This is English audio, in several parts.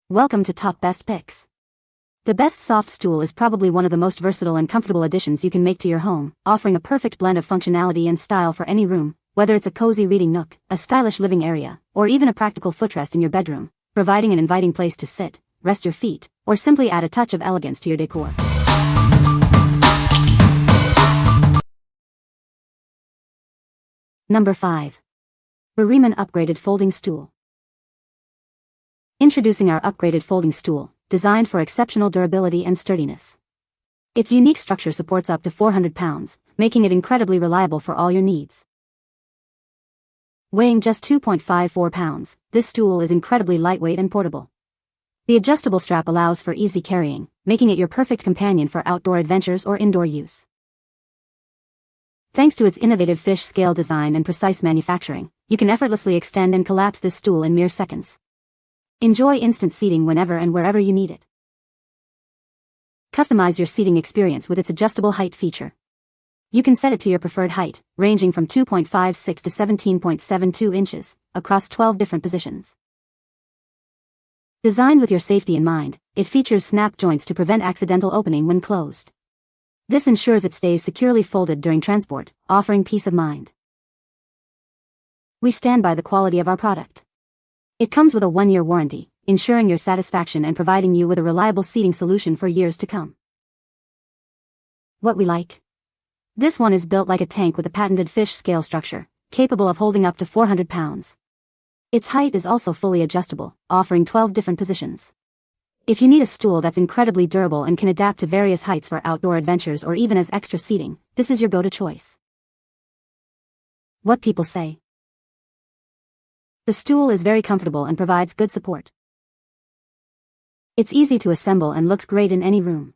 Welcome to Top Best Picks. The best soft stool is probably one of the most versatile and comfortable additions you can make to your home, offering a perfect blend of functionality and style for any room, whether it's a cozy reading nook, a stylish living area, or even a practical footrest in your bedroom, providing an inviting place to sit, rest your feet, or simply add a touch of elegance to your decor. Number 5. Boreeman Upgraded Folding Stool. Introducing our upgraded folding stool, designed for exceptional durability and sturdiness. Its unique structure supports up to 400 pounds, making it incredibly reliable for all your needs. Weighing just 2.54 pounds, this stool is incredibly lightweight and portable. The adjustable strap allows for easy carrying, making it your perfect companion for outdoor adventures or indoor use. Thanks to its innovative fish scale design and precise manufacturing, you can effortlessly extend and collapse this stool in mere seconds. Enjoy instant seating whenever and wherever you need it. Customize your seating experience with its adjustable height feature. You can set it to your preferred height, ranging from 2.56 to 17.72 inches, across 12 different positions. Designed with your safety in mind, it features snap joints to prevent accidental opening when closed. This ensures it stays securely folded during transport, offering peace of mind. We stand by the quality of our product. It comes with a 1-year warranty, ensuring your satisfaction and providing you with a reliable seating solution for years to come. What we like? This one is built like a tank with a patented fish scale structure, capable of holding up to 400 pounds. Its height is also fully adjustable, offering 12 different positions. If you need a stool that's incredibly durable and can adapt to various heights for outdoor adventures or even as extra seating, this is your go-to choice. What people say. The stool is very comfortable and provides good support. It's easy to assemble and looks great in any room.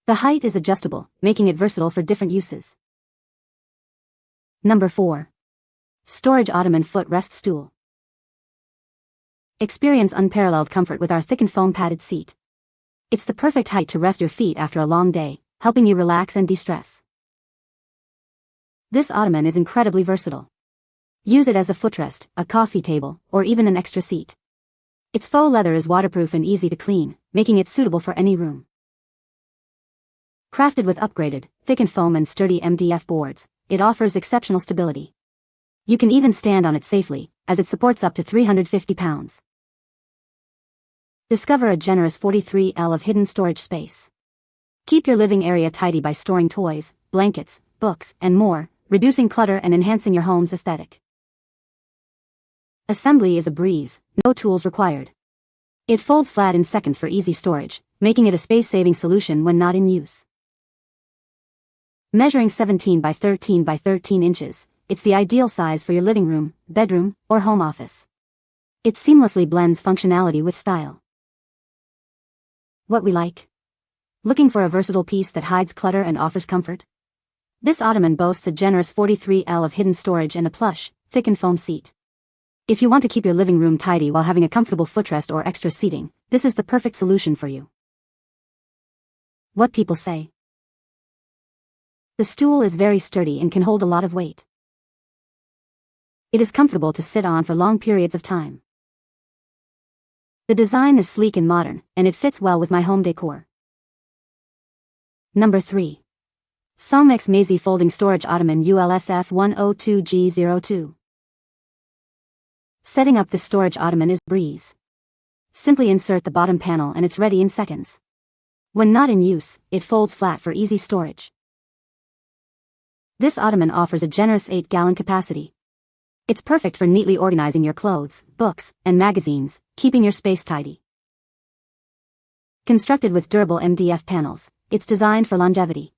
The height is adjustable, making it versatile for different uses. Number 4. Storage Ottoman Footrest Stool. Experience unparalleled comfort with our thickened foam padded seat. It's the perfect height to rest your feet after a long day, helping you relax and de-stress. This ottoman is incredibly versatile. Use it as a footrest, a coffee table, or even an extra seat. Its faux leather is waterproof and easy to clean, making it suitable for any room. Crafted with upgraded, thickened foam and sturdy MDF boards, it offers exceptional stability. You can even stand on it safely, as it supports up to 350 pounds. Discover a generous 43L of hidden storage space. Keep your living area tidy by storing toys, blankets, books, and more, reducing clutter and enhancing your home's aesthetic. Assembly is a breeze, no tools required. It folds flat in seconds for easy storage, making it a space-saving solution when not in use. Measuring 17 by 13 by 13 inches, it's the ideal size for your living room, bedroom, or home office. It seamlessly blends functionality with style. What we like? Looking for a versatile piece that hides clutter and offers comfort? This ottoman boasts a generous 43L of hidden storage and a plush, thickened foam seat. If you want to keep your living room tidy while having a comfortable footrest or extra seating, this is the perfect solution for you. What people say. The stool is very sturdy and can hold a lot of weight. It is comfortable to sit on for long periods of time. The design is sleek and modern, and it fits well with my home decor. Number 3. SONGMICS MAZIE Folding Storage Ottoman ULSF 102G02. Setting up this storage ottoman is a breeze. Simply insert the bottom panel and it's ready in seconds. When not in use, it folds flat for easy storage. This ottoman offers a generous 8-gallon capacity. It's perfect for neatly organizing your clothes, books, and magazines, keeping your space tidy. Constructed with durable MDF panels, it's designed for longevity.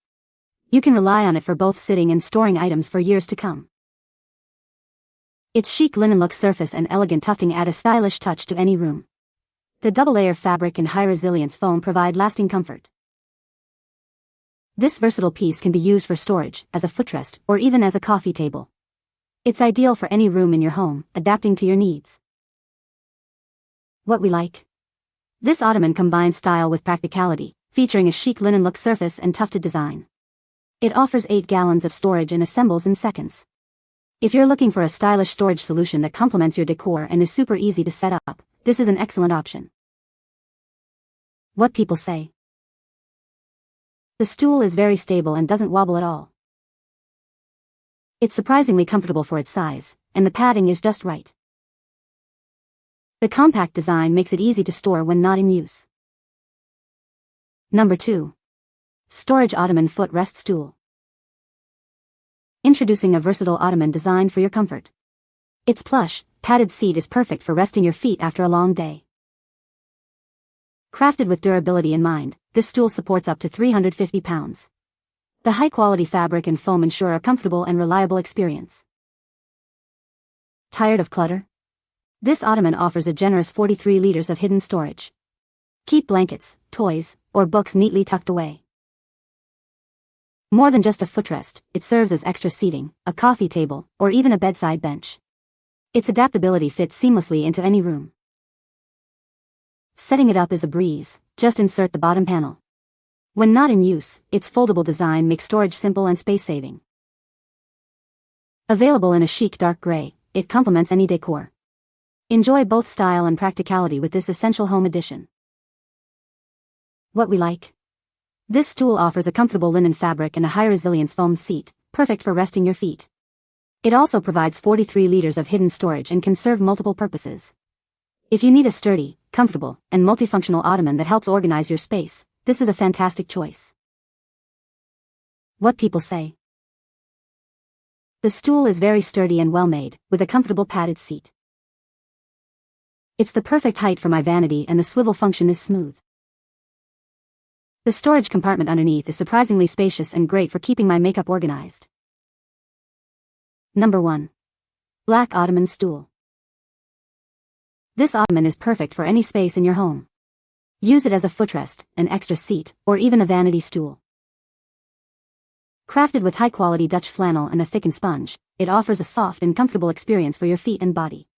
You can rely on it for both sitting and storing items for years to come. Its chic linen look surface and elegant tufting add a stylish touch to any room. The double-layer fabric and high-resilience foam provide lasting comfort. This versatile piece can be used for storage, as a footrest, or even as a coffee table. It's ideal for any room in your home, adapting to your needs. What we like? This ottoman combines style with practicality, featuring a chic linen look surface and tufted design. It offers 8 gallons of storage and assembles in seconds. If you're looking for a stylish storage solution that complements your decor and is super easy to set up, this is an excellent option. What people say. The stool is very stable and doesn't wobble at all. It's surprisingly comfortable for its size, and the padding is just right. The compact design makes it easy to store when not in use. Number 2. Storage Ottoman Footrest Stool. Introducing a versatile Ottoman design for your comfort. Its plush, padded seat is perfect for resting your feet after a long day. Crafted with durability in mind, this stool supports up to 350 pounds. The high-quality fabric and foam ensure a comfortable and reliable experience. Tired of clutter? This Ottoman offers a generous 43 liters of hidden storage. Keep blankets, toys, or books neatly tucked away. More than just a footrest, it serves as extra seating, a coffee table, or even a bedside bench. Its adaptability fits seamlessly into any room. Setting it up is a breeze, just insert the bottom panel. When not in use, its foldable design makes storage simple and space-saving. Available in a chic dark gray, it complements any decor. Enjoy both style and practicality with this essential home addition. What we like. This stool offers a comfortable linen fabric and a high-resilience foam seat, perfect for resting your feet. It also provides 43 liters of hidden storage and can serve multiple purposes. If you need a sturdy, comfortable, and multifunctional ottoman that helps organize your space, this is a fantastic choice. What people say. The stool is very sturdy and well-made, with a comfortable padded seat. It's the perfect height for my vanity and the swivel function is smooth. The storage compartment underneath is surprisingly spacious and great for keeping my makeup organized. Number 1. Black Ottoman Stool. This ottoman is perfect for any space in your home. Use it as a footrest, an extra seat, or even a vanity stool. Crafted with high-quality Dutch flannel and a thickened sponge, it offers a soft and comfortable experience for your feet and body.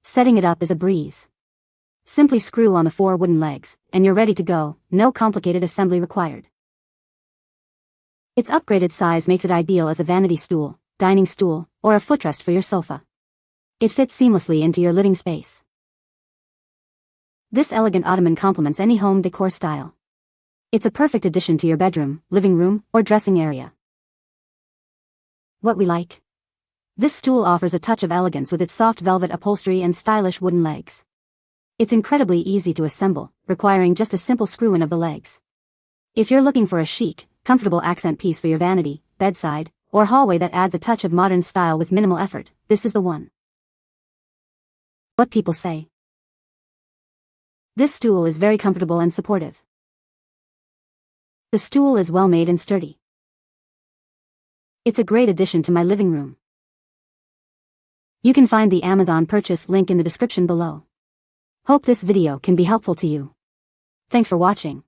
Setting it up is a breeze. Simply screw on the 4 wooden legs, and you're ready to go, no complicated assembly required. Its upgraded size makes it ideal as a vanity stool, dining stool, or a footrest for your sofa. It fits seamlessly into your living space. This elegant ottoman complements any home decor style. It's a perfect addition to your bedroom, living room, or dressing area. What we like. This stool offers a touch of elegance with its soft velvet upholstery and stylish wooden legs. It's incredibly easy to assemble, requiring just a simple screw-in of the legs. If you're looking for a chic, comfortable accent piece for your vanity, bedside, or hallway that adds a touch of modern style with minimal effort, this is the one. What people say. This stool is very comfortable and supportive. The stool is well made and sturdy. It's a great addition to my living room. You can find the Amazon purchase link in the description below. Hope this video can be helpful to you. Thanks for watching.